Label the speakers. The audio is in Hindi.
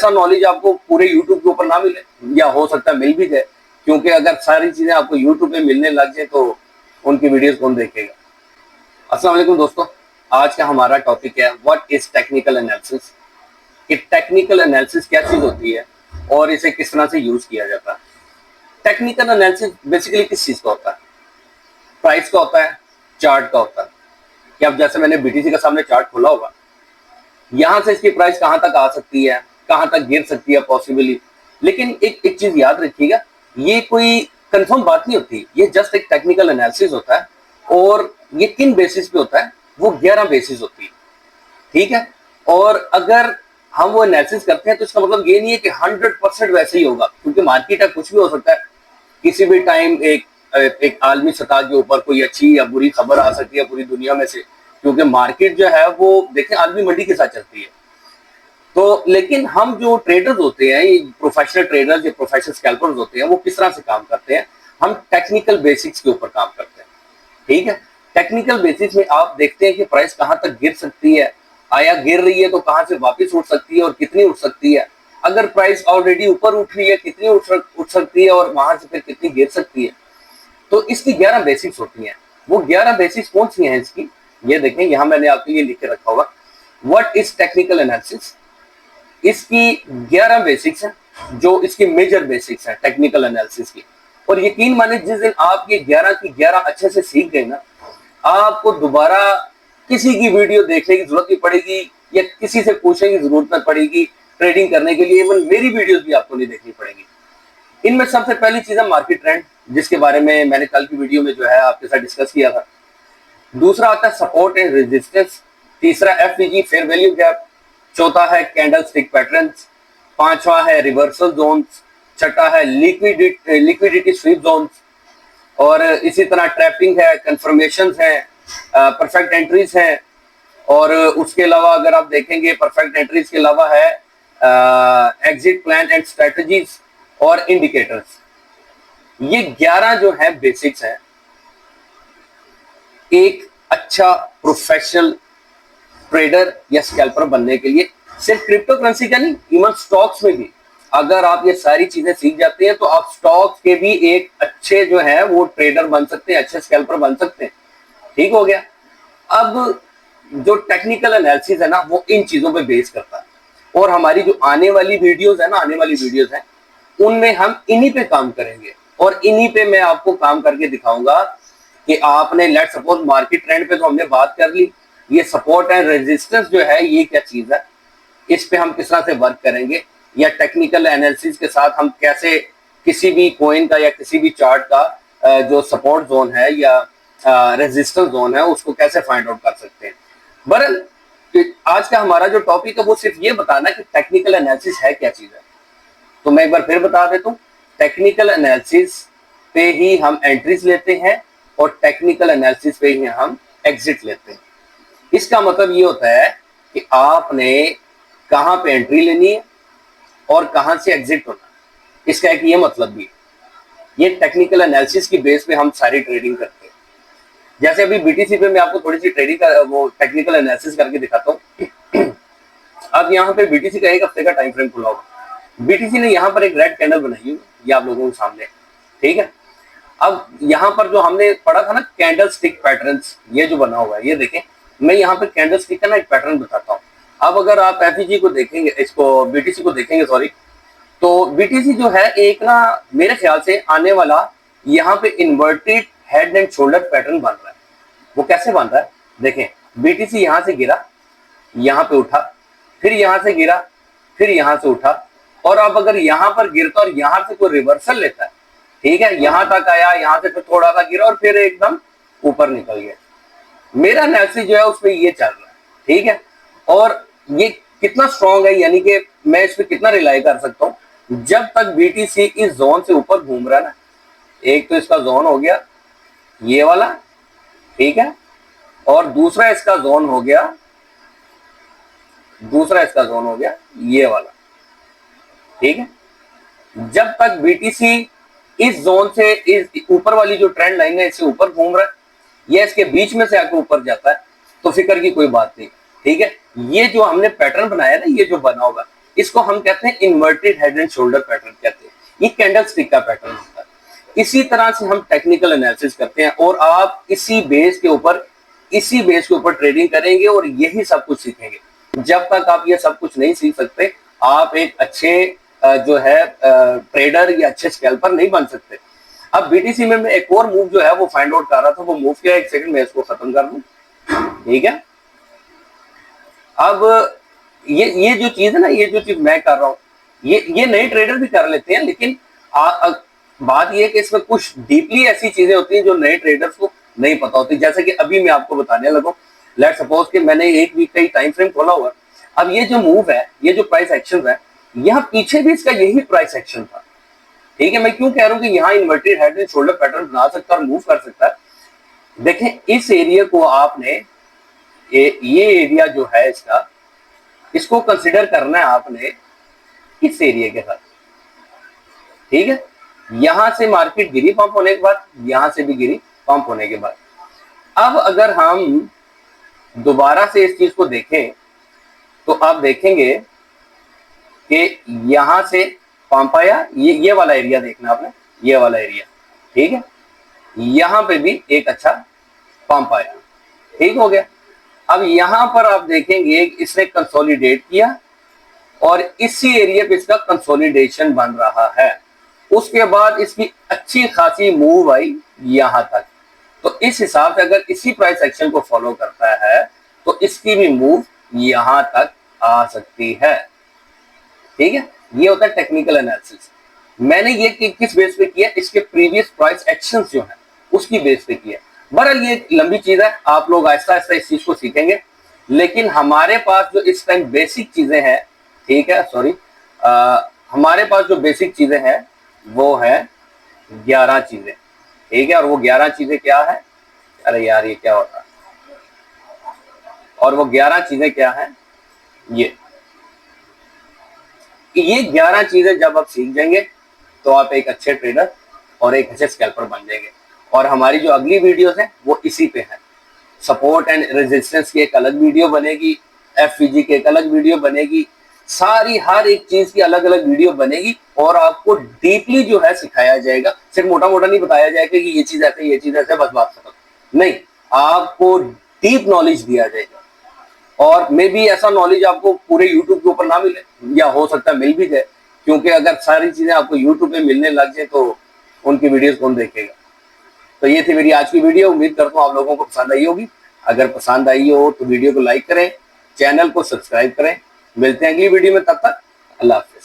Speaker 1: ऐसा नॉलेज आपको पूरे यूट्यूब के ऊपर ना मिले, या हो सकता है मिल भी जाए, क्योंकि अगर सारी चीजें आपको यूट्यूब पे मिलने लग जाए तो उनकी वीडियोस कौन देखेगा। अस्सलाम वालेकुम दोस्तों, आज का हमारा टॉपिक है व्हाट इज टेक्निकल एनालिसिस। कि टेक्निकल एनालिसिस क्या चीज होती है और इसे किस तरह से यूज किया जाता है। टेक्निकल एनालिसिस बेसिकली किस चीज का होता है? प्राइस का होता है, चार्ट का होता है। कि अब जैसे मैंने बीटीसी का सामने चार्ट खोला होगा, यहां से इसकी प्राइस कहां तक आ सकती है, कहां तक गिर सकती है पॉसिबली। लेकिन एक चीज याद रखिएगा, ये कोई कंफर्म बात नहीं होती, ये जस्ट एक टेक्निकल एनालिसिस होता है। और ये किन बेसिस पे होता है? वो 11 बेसिस होती है, ठीक है। और अगर हम वो एनालिसिस करते हैं तो इसका मतलब ये नहीं है कि 100% वैसे ही होगा, क्योंकि मार्केट है, कुछ भी हो सकता है। किसी भी टाइम एक आलमी सतह के ऊपर कोई अच्छी या बुरी खबर आ सकती है पूरी दुनिया में से, क्योंकि मार्केट जो है वो देखें आलमी मंडी के साथ चलती है। तो लेकिन हम जो ट्रेडर्स होते हैं, प्रोफेशनल ट्रेडर्स या प्रोफेशनल स्कैल्पर्स होते हैं, वो किस तरह से काम करते हैं? हम टेक्निकल बेसिक्स के ऊपर काम करते हैं, ठीक है। टेक्निकल बेसिस में आप देखते हैं कि प्राइस कहां तक गिर सकती है, आया गिर रही है तो कहां से वापस उठ सकती है और कितनी उठ सकती है। अगर प्राइस ऑलरेडी ऊपर उठ रही है, कितनी उठ सकती है और वहां से फिर कितनी गिर सकती है। तो इसकी 11 बेसिक्स होती हैं। वो 11 बेसिक्स कौन सी हैं इसकी? ये देखें, यहां मैंने आपके लिए लिख के रखा होगा व्हाट इज टेक्निकल एनालिसिस। इसकी 11 बेसिक्स हैं, जो इसकी मेजर बेसिक्स हैं टेक्निकल एनालिसिस की। और यकीन माने जिस दिन आप ये 11 की 11 अच्छे से सीख गए ना, आपको दोबारा किसी की वीडियो देखने की जरूरत नहीं पड़ेगी या किसी से पूछने की जरूरत न पड़ेगी ट्रेडिंग करने के लिए। इवन मेरी वीडियोस भी आपको नहीं देखनी पड़ेगी। इनमें सबसे पहली चीज है मार्केट ट्रेंड, जिसके बारे में मैंने कल की वीडियो में जो है आपके साथ डिस्कस किया था। दूसरा आता है सपोर्ट एंड रेजिस्टेंस। तीसरा एफवीजी फेयर वैल्यू गैप। चौथा है कैंडल स्टिक पैटर्न्स। पांचवा है रिवर्सल जोन्स। छठा है लिक्विडिटी स्वीप जोन्स। और इसी तरह ट्रैपिंग है, कंफर्मेशन है, परफेक्ट एंट्रीज है। और उसके अलावा अगर आप देखेंगे परफेक्ट एंट्रीज के अलावा है एग्जिट प्लान एंड स्ट्रेटजीज और इंडिकेटर्स। ये 11 जो है बेसिक्स है एक अच्छा प्रोफेशनल ट्रेडर या स्कैल्पर बनने के लिए। सिर्फ क्रिप्टो करेंसी का नहीं, इवन स्टॉक्स में भी अगर आप ये सारी चीजें सीख जाते हैं तो आप स्टॉक्स के भी एक अच्छे जो है वो ट्रेडर बन सकते हैं, अच्छे स्कैल्पर बन सकते हैं। ठीक हो गया। अब जो टेक्निकल एनालिसिस है ना, वो इन चीजों पे बेस करता है। और हमारी जो आने वाली वीडियोस है ना, आने वाली वीडियोस है, उनमें हम इन्हीं पे काम करेंगे। और इन्हीं पे मैं आपको काम करके दिखाऊंगा कि आपने लेट सपोज मार्केट ट्रेंड पे तो हमने बात कर ली, ये सपोर्ट एंड रेजिस्टेंस जो है ये क्या चीज है, इस पे हम किस तरह से वर्क करेंगे, या टेक्निकल एनालिसिस के साथ हम कैसे किसी भी कॉइन का या किसी भी चार्ट का जो सपोर्ट जोन है या रेजिस्टेंस जोन है उसको कैसे फाइंड आउट कर सकते हैं। बहरहाल आज का हमारा जो टॉपिक है वो सिर्फ ये बताना कि टेक्निकल एनालिसिस है क्या चीज है। तो मैं एक बार फिर बता देता हूँ, टेक्निकल एनालिसिस पे ही हम एंट्रीज लेते हैं और टेक्निकल एनालिसिस पे ही हम एग्जिट लेते हैं। इसका मतलब ये होता है कि आपने कहां पे एंट्री लेनी है और कहां से एग्जिट होना है। इसका एक ये मतलब भी है। ये टेक्निकल एनालिसिस की बेस पे हम सारी ट्रेडिंग करते हैं। जैसे अभी बीटीसी पे मैं आपको थोड़ी सी ट्रेडिंग का वो टेक्निकल एनालिसिस करके दिखाता हूँ। अब यहाँ पे बीटीसी का एक हफ्ते का टाइम फ्रेम खुला होगा। बीटीसी ने यहाँ पर एक रेड कैंडल बनाई हुई, ये आप लोगों के सामने, ठीक है। अब यहाँ पर जो हमने पढ़ा था ना कैंडल स्टिक पैटर्न्स, ये जो बना हुआ है ये देखें, मैं यहाँ पे कैंडल स्टिक का ना एक पैटर्न बताता हूँ। अब अगर आप एफईजी को देखेंगे, इसको बीटीसी को देखेंगे सॉरी, तो बीटीसी जो है एक ना मेरे ख्याल से आने वाला यहाँ पे inverted head and shoulder pattern बन रहा है। वो कैसे बन रहा है देखें, बीटीसी यहाँ से गिरा, यहाँ पे उठा, फिर यहाँ से गिरा, फिर यहाँ से उठा, और अब अगर यहाँ पर गिरता और यहाँ से कोई रिवर्सल लेता है, ठीक है, यहाँ तक आया, यहाँ से फिर थोड़ा सा गिरा और फिर एकदम ऊपर निकल गया। मेरा एनालिसिस जो है उसमें ये चल रहा है, ठीक है। और ये कितना स्ट्रॉन्ग है, यानी कि मैं इस पे कितना रिलाई कर सकता हूँ, जब तक बीटीसी इस जोन से ऊपर घूम रहा है ना, एक तो इसका जोन हो गया ये वाला, ठीक है, और दूसरा इसका जोन हो गया ये वाला, ठीक है। जब तक बीटीसी इस जोन से इस ऊपर वाली जो ट्रेंड लाइन है इससे ऊपर घूम रहा है या इसके बीच में से आके ऊपर जाता है तो फिक्र की कोई बात नहीं, ठीक है। ये जो हमने पैटर्न बनाया ना, ये जो बना होगा, इसको हम कहते हैं inverted head and shoulder pattern कहते हैं। ये कैंडल स्टिक का पैटर्न होता है। इसी तरह से हम टेक्निकल एनालिसिस करते हैं और आप इसी बेस के ऊपर ट्रेडिंग करेंगे और यही सब कुछ सीखेंगे। जब तक आप ये सब कुछ नहीं सीख सकते, आप एक अच्छे जो है ट्रेडर या अच्छे स्कैल्पर नहीं बन सकते। अब बीटीसी में मैं एक और मूव जो है वो फाइंड आउट कर रहा था, वो मूव क्या है, एक सेकंड में इसको खत्म कर दूं, ठीक है। अब ये जो चीज है ना, ये जो चीज मैं कर रहा हूं, ये नए ट्रेडर भी कर लेते हैं, लेकिन बात ये है कि इसमें कुछ डीपली ऐसी चीजें होती हैं जो नए ट्रेडर्स को नहीं पता होती। जैसे कि अभी मैं आपको बताने लगा, लेट्स सपोज कि मैंने एक वीक का ही टाइम फ्रेम खोला हुआ। अब ये जो मूव है, ये जो प्राइस एक्शन है, यहाँ पीछे भी इसका यही प्राइस एक्शन था, ठीक है। मैं क्यों कह रहा हूं कि यहाँ inverted head and shoulder pattern बना सकता है और मूव कर सकता है। देखें, इस एरिया को आपने ये एरिया जो है इसको कंसिडर करना है आपने इस एरिया के साथ, ठीक है। यहां से मार्केट गिरी पंप होने के बाद, यहां से भी गिरी पंप होने के बाद। अब अगर हम दोबारा से इस चीज को देखें तो आप देखेंगे कि यहां से पंप आया, ये वाला एरिया देखना आपने, ये वाला एरिया, ठीक है। यहां पे भी एक अच्छा पंप आया, ठीक हो गया। अब यहां पर आप देखेंगे इसने कंसोलिडेट किया और इसी एरिया पे इसका कंसोलिडेशन बन रहा है। उसके बाद इसकी अच्छी खासी मूव आई यहां तक। तो इस हिसाब से अगर इसी प्राइस एक्शन को फॉलो करता है तो इसकी भी मूव यहां तक आ सकती है, ठीक है। ये होता है टेक्निकल एनालिसिस। मैंने ये किस बेस पे किया, इसके प्रीवियस प्राइस एक्शंस जो है उसकी बेस पे किया। बहरहाल ये लंबी चीज है, आप लोग आहिस्ता आहिस्ता इस चीज को सीखेंगे, लेकिन हमारे पास जो इस टाइम बेसिक चीजें हैं, ठीक है, सॉरी, हमारे पास जो बेसिक चीजें हैं वो है 11 चीजें, ठीक है। और वो 11 चीजें क्या है, अरे यार ये क्या होता है, और वो 11 चीजें क्या है, ये 11 चीजें जब आप सीख जाएंगे तो आप एक अच्छे ट्रेडर और एक अच्छे स्कैल्पर बन जाएंगे। और हमारी जो अगली वीडियोस है वो इसी पे है। सपोर्ट एंड रेजिस्टेंस की एक अलग वीडियो बनेगी, एफवीजी की एक अलग वीडियो बनेगी, सारी हर एक चीज की अलग अलग वीडियो बनेगी और आपको डीपली जो है सिखाया जाएगा। सिर्फ मोटा मोटा नहीं बताया जाएगा कि ये चीज ऐसे, ये चीज ऐसे, बस बात खत्म नहीं, आपको डीप नॉलेज दिया जाएगा। और मे भी ऐसा नॉलेज आपको पूरे यूट्यूब के ऊपर ना मिले, या हो सकता है मिल भी जाए, क्योंकि अगर सारी चीजें आपको यूट्यूब पे मिलने लग जाए तो उनकी वीडियोस कौन देखेगा। तो ये थी मेरी आज की वीडियो, उम्मीद करता हूँ आप लोगों को पसंद आई होगी। अगर पसंद आई हो तो वीडियो को लाइक करें, चैनल को सब्सक्राइब करें। मिलते हैं अगली वीडियो में, तब तक अल्लाह हाफिज।